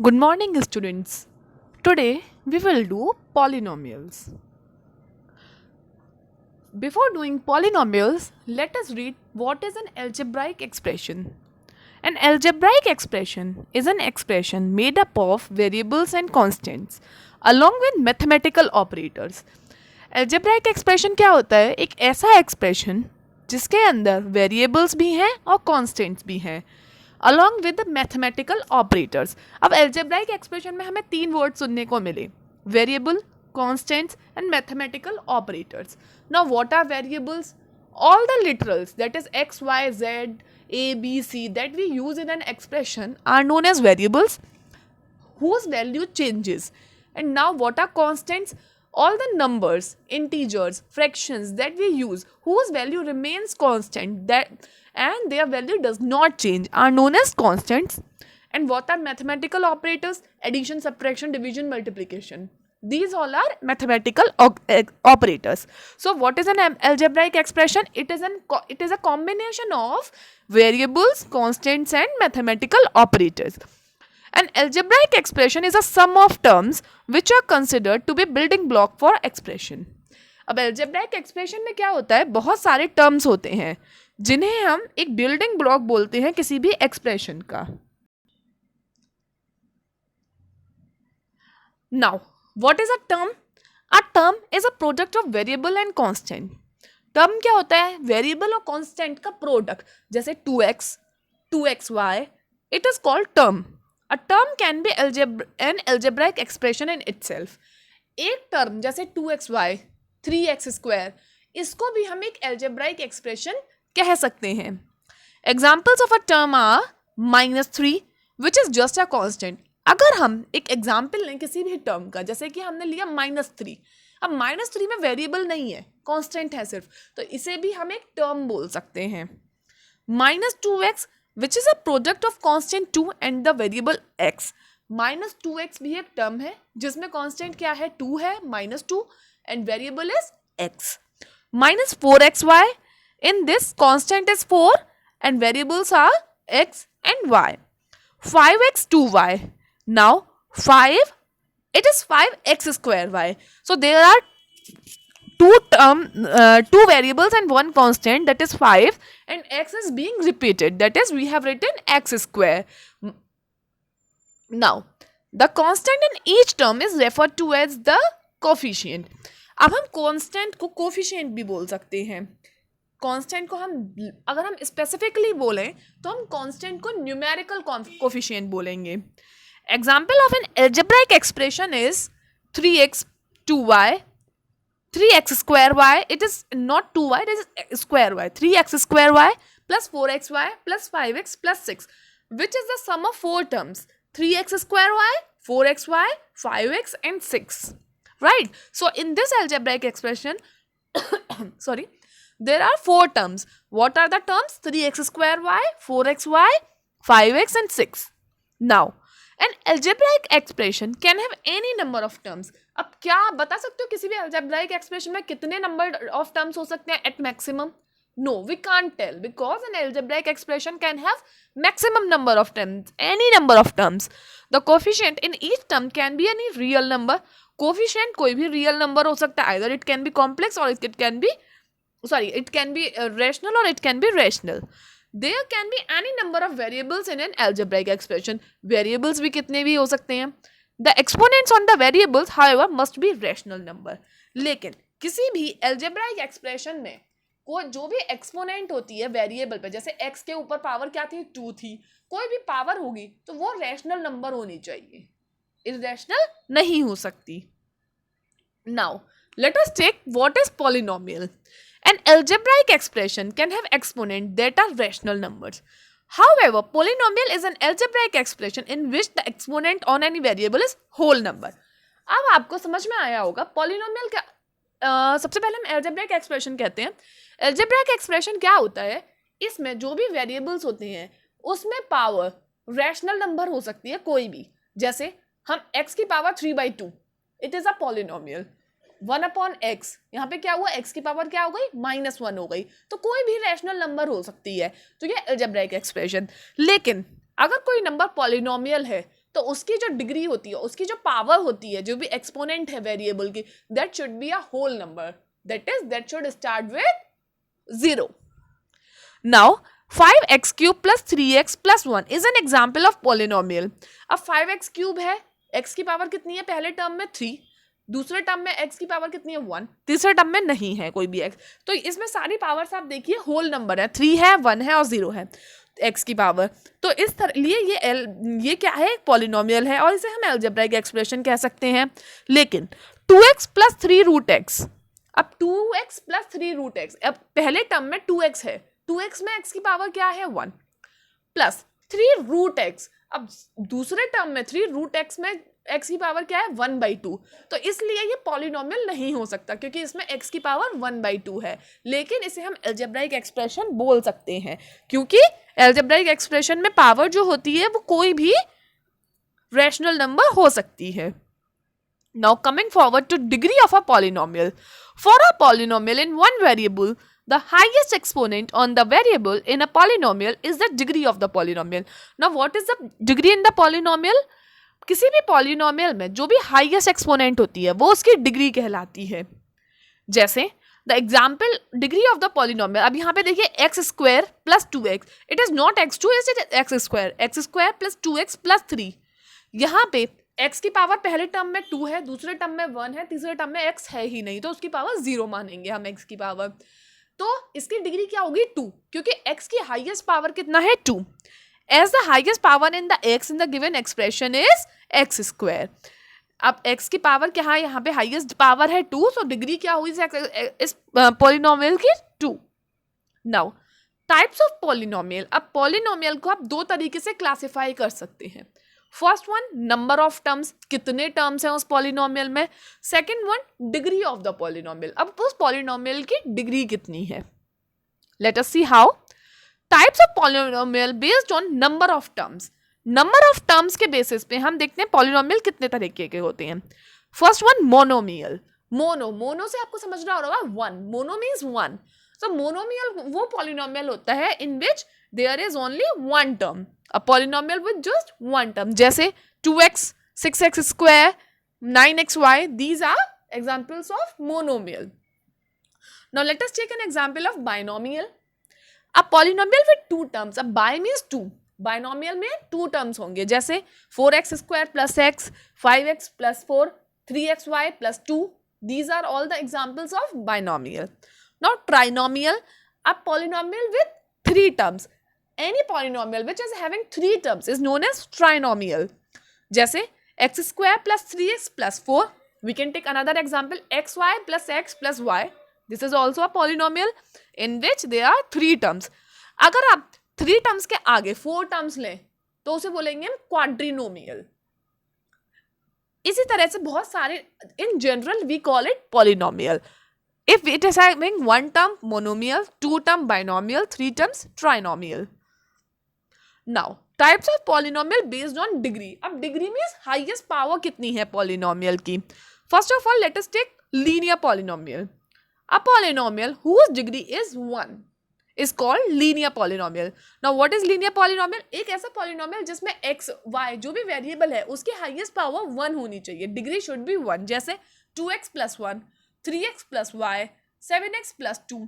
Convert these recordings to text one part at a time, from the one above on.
Good morning, students. Today we will do polynomials. Before doing polynomials, let us read what is an algebraic expression. An algebraic expression is an expression made up of variables and constants along with mathematical operators. Algebraic expression क्या होता है? एक ऐसा expression जिसके अंदर variables भी हैं और constants भी हैं along with the mathematical operators. अब algebraic expression में हमें तीन वर्ड सुनने को मिले, variable, constants and mathematical operators. Now what are variables? All the literals, that is x, y, z, a, b, c, that we use in an expression are known as variables whose value changes. And now what are constants? All the numbers, integers, fractions that we use whose value remains constant and their value does not change are known as constants. And what are mathematical operators? Addition, subtraction, division, multiplication. These all are mathematical operators. So what is an algebraic expression? It is a combination of variables, constants and mathematical operators. An algebraic expression is a sum of terms which are considered to be building block for expression. अब algebraic expression में क्या होता है, बहुत सारे terms होते हैं जिन्हें हम एक building block बोलते हैं किसी भी expression का. Now, what is a term? A term is a product of variable and constant. Term क्या होता है? Variable और constant का product. जैसे 2x, 2xy, it is called term. A term can be an algebraic expression in itself. एक term जैसे 2xy, 3x square, इसको भी हम एक algebraic expression कह सकते हैं. Examples of a term are -3, which is just a constant. अगर हम एक एग्जाम्पल लें किसी भी टर्म का, जैसे कि हमने लिया -3, अब -3 में वेरिएबल नहीं है, कांस्टेंट है सिर्फ, तो इसे भी हम एक टर्म बोल सकते हैं. -2x which is a product of constant 2 and the variable x. -2x भी एक टर्म है जिसमें कांस्टेंट क्या है, 2 है, -2 and variable is x. -4xy, in this constant is 4 and variables are x and y. 5x2y. Now 5, it is 5x square y. So there are two variables and one constant, that is 5, and x is being repeated, that is we have written x square. Now the constant in each term is referred to as the coefficient. अब हम constant को coefficient भी बोल सकते हैं. Constant को हम अगर हम स्पेसिफिकली बोलें तो हम कांस्टेंट को न्यूमेरिकल कोफिशिएंट बोलेंगे. Example of an algebraic expression is 3x2y, 3x square y, it is not 2y, it is square y, 3x square y plus 4xy plus 5x plus 6, which is the sum of four terms, 3x square y, 4xy, 5x and 6, right? So in this algebraic expression sorry, there are four terms. What are the terms? 3x square y, 4xy, 5x and 6. Now, an algebraic expression can have any number of terms. अब क्या आप बता सकते हो किसी भी algebraic expression में कितने number of terms हो सकते हैं at maximum? No, we can't tell because an algebraic expression can have maximum number of terms, any number of terms. The coefficient in each term can be any real number. Coefficient कोई भी real number हो सकता है. Either it can be complex or it can be rational or it can be rational. There can be any number of variables in an algebraic expression. Variables भी कितने भी हो सकते हैं. The exponents on the variables, however, must be rational number. लेकिन किसी भी algebraic expression में कोई जो भी एक्सपोनेंट होती है वेरिएबल पे, जैसे x के ऊपर पावर क्या थी, 2 थी, कोई भी पावर होगी तो वो रैशनल नंबर होनी चाहिए, इरेशनल नहीं हो सकती. Now let us take what is polynomial. An algebraic expression can have exponents that are rational numbers. However, polynomial is an algebraic expression in which the exponent on any variable is whole number. अब आपको समझ में आया होगा polynomial क्या. सबसे पहले हम algebraic expression कहते हैं. Algebraic expression क्या होता है, इसमें जो भी variables होते हैं उसमें पावर rational number हो सकती है कोई भी. जैसे हम x की power 3/2, it is a polynomial. 1/x, यहाँ पे क्या हुआ, x की पावर क्या हो गई, -1 हो गई, तो कोई भी रैशनल नंबर हो सकती है, तो ये अलजेब्राइक एक्सप्रेशन. लेकिन अगर कोई नंबर पॉलिनोमियल है तो उसकी जो डिग्री होती है, उसकी जो पावर होती है, जो भी एक्सपोनेंट है वेरिएबल की, that should be a whole number, that should start with 0. Now 5x cube plus 3x plus 1 is an example of polynomial. अब 5x cube है, x की पावर कितनी है पहले टर्म में 3, दूसरे टर्म में x की पावर कितनी है 1, तीसरे टर्म में नहीं है कोई भी x. तो इसमें सारी पावर्स आप देखिए होल नंबर है, 3 है, 1 है और 0 है x की पावर. तो इस तरह लिए ये क्या है, एक पॉलिनोमियल है और इसे हम अलजेब्राइक एक्सप्रेशन कह सकते हैं. लेकिन 2x plus 3 root x, अब 2x plus 3 root x, अब पहले टर्म में 2x है, 2x में x की पावर क्या है 1 प्लस 3 रूट x, अब दूसरे टर्म में 3 रूट x में x की पावर क्या है 1/2. तो इसलिए ये पॉलिनोमियल नहीं हो सकता क्योंकि इसमें x की पावर 1/2 है. लेकिन इसे हम अलजेब्राइक एक्सप्रेशन बोल सकते हैं क्योंकि अलजेब्राइक एक्सप्रेशन में पावर जो होती है वो कोई भी रैशनल नंबर हो सकती है. Now coming forward to degree of a polynomial. For a polynomial in one variable, the highest exponent on the variable in a polynomial is the degree of the polynomial. Now what is the degree in the polynomial? किसी भी polynomial में जो भी highest exponent होती है वो उसकी degree कहलाती है. जैसे the example degree of the polynomial, अब यहाँ पे देखिए x square plus 2x, it is not x2, it is x square plus 2x plus 3. यहाँ पे x की पावर पहले टर्म में 2 है, दूसरे टर्म में 1 है, तीसरे टर्म में x है ही नहीं, तो उसकी पावर 0 मानेंगे हम x की पावर. तो इसकी डिग्री क्या होगी 2, क्योंकि x की हाईएस्ट पावर कितना है 2. As the highest power in the x in the given expression is x square. अब x की पावर क्या है, यहाँ पे हाईएस्ट पावर है 2, तो डिग्री क्या हुई इस पॉलिनोमियल की 2. Now types of polynomial. अब पॉलिनोमियल को आप दो तरीके से क्लासिफाई कर सकते हैं. First one number of terms, कितने टर्म्स हैं उस पॉलिनोमियल में. Second one degree of the polynomial, अब उस पॉलिनोमियल की डिग्री कितनी है. Let us see how. Types of polynomial based on number of terms. Number of terms के बेसिस पे हम देखते हैं पॉलिनोमियल कितने तरीके के होते हैं. First one monomial. मोनो से आपको समझ रहा होगा one, mono means one. So monomial वो पॉलिनोमियल होता है in which there is only one term, a polynomial with just one term. जैसे 2x, 6x square, 9xy, these are examples of monomial. Now let us take an example of binomial. A polynomial with two terms. अब bi means two. Binomial में two terms होंगे, जैसे 4x square plus x, 5x plus 4, 3xy plus 2. These are all the examples of binomial. Now trinomial, a polynomial with three terms. Any polynomial which is having three terms is known as trinomial. जैसे x square plus 3x plus 4. We can take another example, xy plus x plus y. This is also a polynomial in which there are three terms. अगर आप three terms के आगे 4 terms लें तो उसे बोलेंगे हम quadrinomial. इसी तरह से बहुत सारे, in general we call it polynomial. If it is having one term monomial, two term binomial, three terms trinomial. Now types of polynomial based on degree. अब degree means highest power कितनी है polynomial की. First of all let us take linear polynomial. A polynomial whose degree is 1 is called linear polynomial. Now what is linear polynomial? एक ऐसा polynomial जिसमें x, y जो भी variable है उसकी highest power 1 होनी चाहिए, degree should be 1. जैसे 2x plus 1, 3x plus y, 7x plus 2.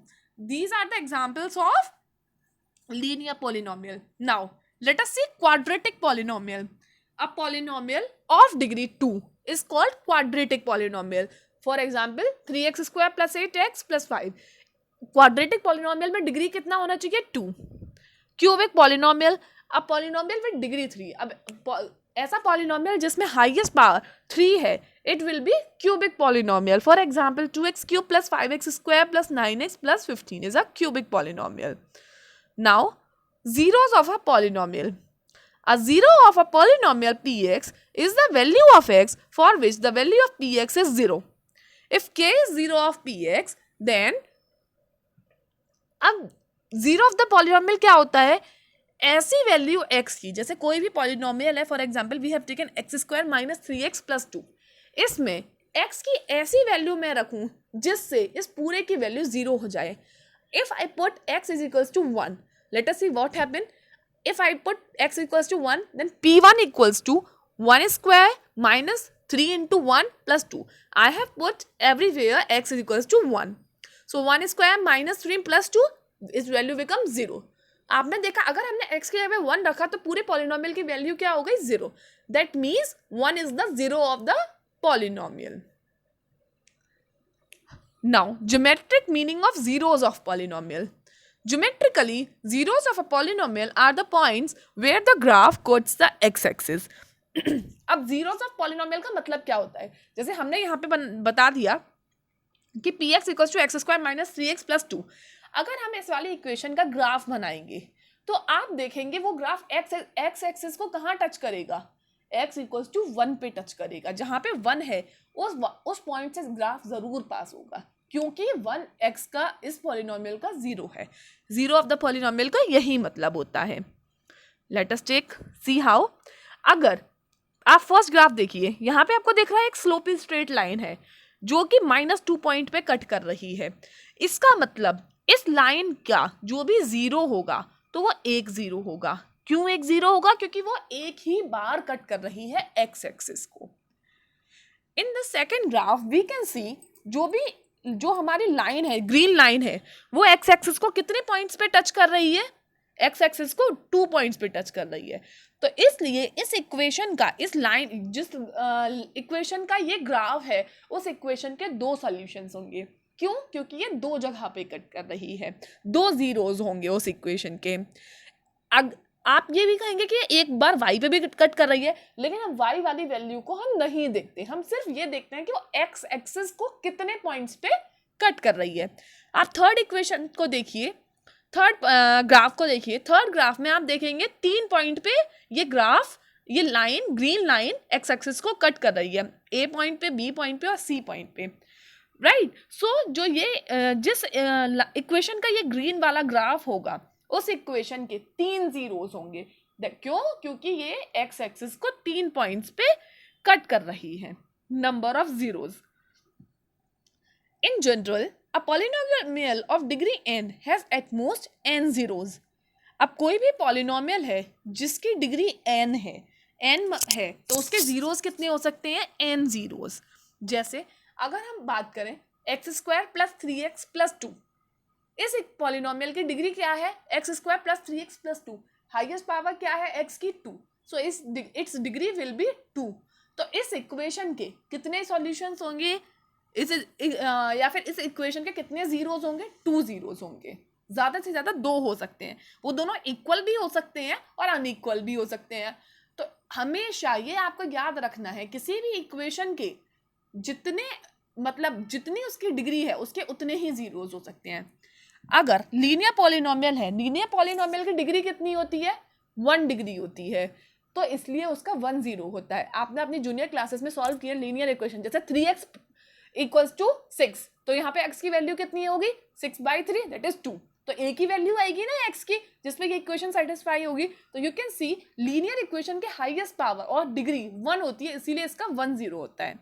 These are the examples of linear polynomial. Now let us see quadratic polynomial. A polynomial of degree 2 is called quadratic polynomial. For example 3x square plus 8x plus 5. Quadratic polynomial में degree कितना होना चाहिए 2. Cubic polynomial, a polynomial with degree 3. अब ऐसा polynomial जिसमें highest power 3 है, it will be cubic polynomial. For example 2x cube plus 5x square plus 9x plus 15 is a cubic polynomial. Now zeros of a polynomial. A zero of a polynomial px is the value of x for which the value of px is 0. If k is 0 of px, then अब zero of the polynomial क्या होता है, ऐसी value x की, जैसे कोई भी polynomial है, for example we have taken x square minus 3x plus 2. इसमें x की ऐसी वैल्यू मैं रखूं जिससे इस पूरे की वैल्यू 0 हो जाए. If I put x is equals to 1, let us see what happen. If I put x equals to 1, then p1 equals to 1 square minus 3 into 1 plus 2. I have put everywhere x is equals to 1. So 1 square minus 3 plus 2, its value becomes 0. आपने देखा अगर हमने x की जगह 1 रखा तो पूरे polynomial की वैल्यू क्या हो गई? 0. That means 1 is the 0 of the polynomial. Now, geometric meaning of zeros of polynomial. Geometrically, zeros of a polynomial are the points where the graph quotes the x-axis. अब zeros of polynomial का मतलब क्या होता है? जैसे हमने यहाँ पे बता दिया कि px equals to x square minus 3x plus 2. अगर हम इस वाली इक्वेशन का ग्राफ बनाएंगे तो आप देखेंगे वो ग्राफ एक्स एक्सिस को कहाँ टच करेगा? x इक्वल्स टू 1 पे टच करेगा. जहाँ पे 1 है उस पॉइंट से ग्राफ जरूर पास होगा, क्योंकि 1x का इस पॉलिनोमियल का 0 है. 0 ऑफ द पॉलिनोमियल का यही मतलब होता है. Let us see how. अगर आप फर्स्ट ग्राफ देखिए, यहाँ पे आपको दिख रहा है एक स्लोपी स्ट्रेट लाइन है जो कि -2 पॉइंट पे कट कर रही है. इसका मतलब इस लाइन का जो भी 0 होगा तो वो एक 0 होगा. क्यों एक 0 होगा? क्योंकि वो एक ही बार कट कर रही है एक्स एक्सिस को. In the second graph we can see जो हमारी लाइन है, ग्रीन लाइन है, वो एक्स एक्सिस को कितने पॉइंट्स पे टच कर रही है? एक्स एक्सिस को 2 पॉइंट्स पे टच कर रही है. तो इसलिए इस इक्वेशन का जिस इक्वेशन का ये ग्राफ है उस इक्वेशन के 2 सॉल्यूशंस होंगे. क्यों? क्योंकि ये 2 जगह पे कट कर रही है. 2 जीरोज होंगे उस इक्वेशन के. आप ये भी कहेंगे कि एक बार y पे भी कट कर रही है, लेकिन हम y वाली वैल्यू को हम नहीं देखते. हम सिर्फ ये देखते हैं कि वो x एक्सिस को कितने पॉइंट्स पे कट कर रही है. आप थर्ड इक्वेशन को देखिए, थर्ड ग्राफ को देखिए. थर्ड ग्राफ में आप देखेंगे 3 पॉइंट पे ये line, green line x axis को कट कर रही है. a पॉइंट पे, b पॉइंट पे और c पॉइंट पे. राइट. सो जो ये जिस इक्वेशन का ये ग्रीन वाला ग्राफ होगा उस इक्वेशन के 3 जीरोज होंगे. क्यों? क्योंकि ये एक्स एक्सिस को 3 पॉइंट्स पे कट कर रही है. Number of zeros. In general a polynomial of degree n has at most n zeros. अब कोई भी पॉलिनोमियल है जिसकी डिग्री n है तो उसके जीरोज कितने हो सकते हैं? n zeros. जैसे अगर हम बात करें x square plus 3x plus 2, इस पॉलिनोमियल की डिग्री क्या है? X square plus 3x plus 2. Highest power क्या है? x की 2. So it's degree will be 2. तो इस इक्वेशन के कितने सॉल्यूशंस होंगे? या फिर इस इक्वेशन के कितने जीरोज होंगे? 2 जीरोज होंगे. ज़्यादा से ज़्यादा 2 हो सकते हैं. वो दोनों इक्वल भी हो सकते हैं और अनइक्वल भी हो सकते हैं. तो हमेशा ये आपको याद रखना है, किसी भी इक्वेशन के जितनी उसकी डिग्री है उसके उतने ही जीरोज हो सकते हैं. अगर लीनियर पॉलिनोमियल है, लीनियर पॉलिनोमियल की डिग्री कितनी होती है? 1 डिग्री होती है. तो इसलिए उसका 1 0 होता है. आपने अपनी जूनियर क्लासेस में सॉल्व किया लीनियर इक्वेशन, जैसे 3x इक्वल्स टू 6, तो यहाँ पे x की वैल्यू कितनी होगी? 6/3 दैट इज 2. तो एक ही वैल्यू आएगी ना x की जिसमें ये इक्वेशन सेटिस्फाई होगी. तो you can see linear equation के हाईएस्ट पावर और डिग्री 1 होती है, इसीलिए इसका 1 0 होता है.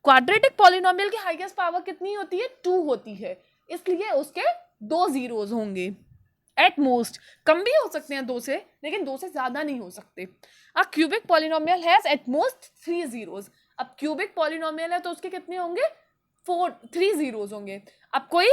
क्वाड्रेटिक पॉलिनोमियल की हाईएस्ट पावर कितनी होती है? 2 होती है, इसलिए उसके 2 जीरोज होंगे एट मोस्ट. कम भी हो सकते हैं 2 से, लेकिन 2 से ज्यादा नहीं हो सकते. A cubic polynomial has at most 3 zeros. अब क्यूबिक पॉलिनोमियल है तो उसके कितने होंगे? 3 जीरोज होंगे. अब कोई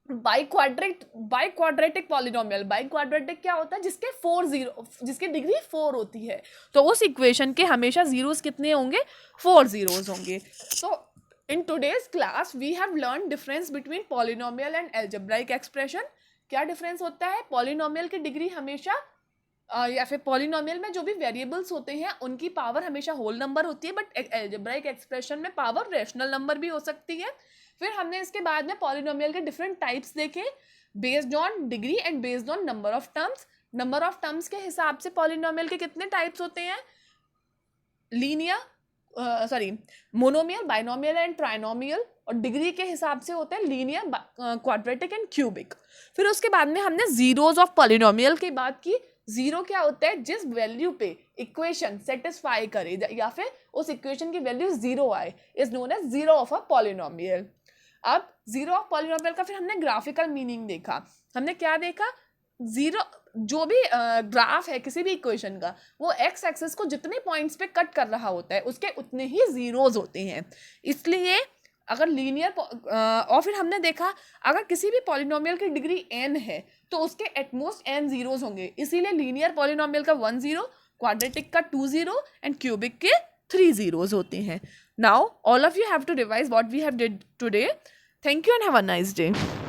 बाइक्वाड्रेटिक पॉलिनोमियल, बाइक्वाड्रेटिक क्या होता है? जिसकी डिग्री 4 होती है, तो उस इक्वेशन के हमेशा जीरोज कितने होंगे? 4 जीरोज होंगे. सो in today's class we have learned difference between polynomial and algebraic expression. क्या डिफरेंस होता है? पॉलिनोमियल की डिग्री हमेशा या फिर पॉलिनोमियल में जो भी वेरिएबल्स होते हैं उनकी पावर हमेशा होल नंबर होती है, बट एल्जेब्राइक एक्सप्रेशन में पावर रैशनल नंबर भी हो सकती है. फिर हमने इसके बाद में पॉलिनोमियल के डिफरेंट टाइप्स देखे based on degree and based on number of terms. Number of terms के हिसाब से पॉलिनोमियल के कितने टाइप्स होते हैं? Monomial, binomial and trinomial. और डिग्री के हिसाब से होते हैं लीनियर, क्वाड्रेटिक एंड क्यूबिक. फिर उसके बाद में हमने जीरोज ऑफ पॉलिनोमियल की बात की. जीरो क्या होता है? जिस वैल्यू पे इक्वेशन सेटिस्फाई करे या फिर उस इक्वेशन की वैल्यू 0 आए is known as zero of a polynomial. अब जीरो ऑफ पॉलिनोमियल का फिर हमने ग्राफिकल मीनिंग देखा. हमने क्या देखा? जीरो जो भी ग्राफ है किसी भी इक्वेशन का, वो एक्स एक्सेस को जितने पॉइंट्स पे कट कर रहा होता है उसके उतने ही जीरोज होते हैं। इसलिए अगर लीनियर और फिर हमने देखा अगर किसी भी पॉलिनोमियल की डिग्री n है तो उसके एटमोस्ट n जीरोज होंगे, इसीलिए लीनियर पॉलिनोमियल का 1 0, क्वाड्रेटिक का 2 0 एंड क्यूबिक के 3 zeros होते हैं। Now all of you have to revise what we have did today. Thank you and have a nice day.